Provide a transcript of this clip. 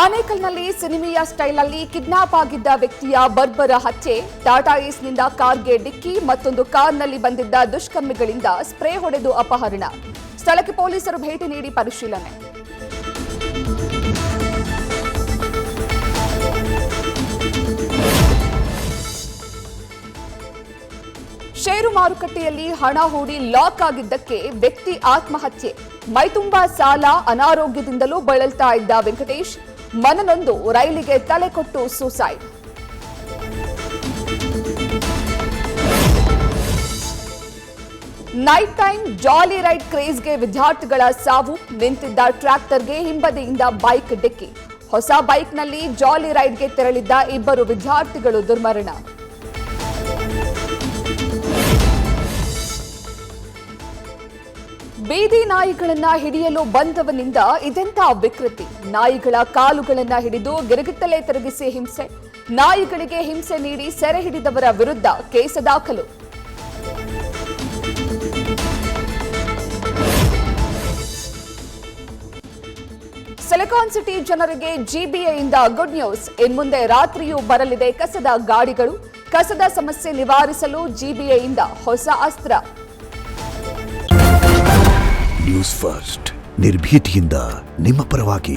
ಆನೇಕಲ್ನಲ್ಲಿ ಸಿನಿಮೀಯ ಸ್ಟೈಲ್ನಲ್ಲಿ kidnap ಆಗಿದ್ದ ವ್ಯಕ್ತಿಯ ಬರ್ಬರ ಹತ್ಯೆ. ಟಾಟಾ ಏಸ್ನಿಂದ ಕಾರ್ಗೆ ಡಿಕ್ಕಿ, ಮತ್ತೊಂದು ಕಾರ್ನಲ್ಲಿ ಬಂದಿದ್ದ ದುಷ್ಕರ್ಮಿಗಳಿಂದ ಸ್ಪ್ರೇ ಹೊಡೆದು ಅಪಹರಣ. ಸ್ಥಳಕ್ಕೆ ಪೊಲೀಸರು ಭೇಟಿ ನೀಡಿ ಪರಿಶೀಲನೆ. ಷೇರು ಮಾರುಕಟ್ಟೆಯಲ್ಲಿ ಹಣ ಹೂಡಿ ಲಾಕ್ ಆಗಿದ್ದಕ್ಕೆ ವ್ಯಕ್ತಿ ಆತ್ಮಹತ್ಯೆ. ಮೈತುಂಬಾ ಸಾಲ, ಅನಾರೋಗ್ಯದಿಂದಲೂ ಬಳಲ್ತಾ ಇದ್ದ ವೆಂಕಟೇಶ್ ಮನನೊಂದು ರೈಲಿಗೆ ತಲೆ ಕೊಟ್ಟು suicide. Night time jolly ride ಕ್ರೇಜ್ಗೆ ವಿದ್ಯಾರ್ಥಿಗಳ ಸಾವು. ನಿಂತಿದ್ದ ಟ್ರ್ಯಾಕ್ಟರ್ಗೆ ಹಿಂಬದಿಯಿಂದ ಬೈಕ್ ಡಿಕ್ಕಿ. ಹೊಸ ಬೈಕ್ನಲ್ಲಿ ಜಾಲಿ ರೈಡ್ಗೆ ತೆರಳಿದ್ದ ಇಬ್ಬರು ವಿದ್ಯಾರ್ಥಿಗಳು ದುರ್ಮರಣ. ಬೀದಿ ನಾಯಿಗಳನ್ನ ಹಿಡಿಯಲು ಬಂದವನಿಂದ ಇದೆಂಥ ವಿಕೃತಿ. ನಾಯಿಗಳ ಕಾಲುಗಳನ್ನ ಹಿಡಿದು ಗಿರಗಿತ್ತಲೇ ತಿರುಗಿಸಿ ಹಿಂಸೆ. ನಾಯಿಗಳಿಗೆ ಹಿಂಸೆ ನೀಡಿ ಸೆರೆ ಹಿಡಿದವರ ವಿರುದ್ಧ ಕೇಸ್ ದಾಖಲು. ಸಿಲಿಕಾನ್ ಸಿಟಿ ಜನರಿಗೆ ಜಿಬಿಎಯಿಂದ ಗುಡ್ ನ್ಯೂಸ್. ಇನ್ಮುಂದೆ ರಾತ್ರಿಯೂ ಬರಲಿದೆ ಕಸದ ಗಾಡಿಗಳು. ಕಸದ ಸಮಸ್ಯೆ ನಿವಾರಿಸಲು ಜಿಬಿಎಯಿಂದ ಹೊಸ ಅಸ್ತ್ರ. ನ್ಯೂಸ್ ಫಸ್ಟ್, ನಿರ್ಭೀತಿಯಿಂದ ನಿಮ್ಮ ಪರವಾಗಿ.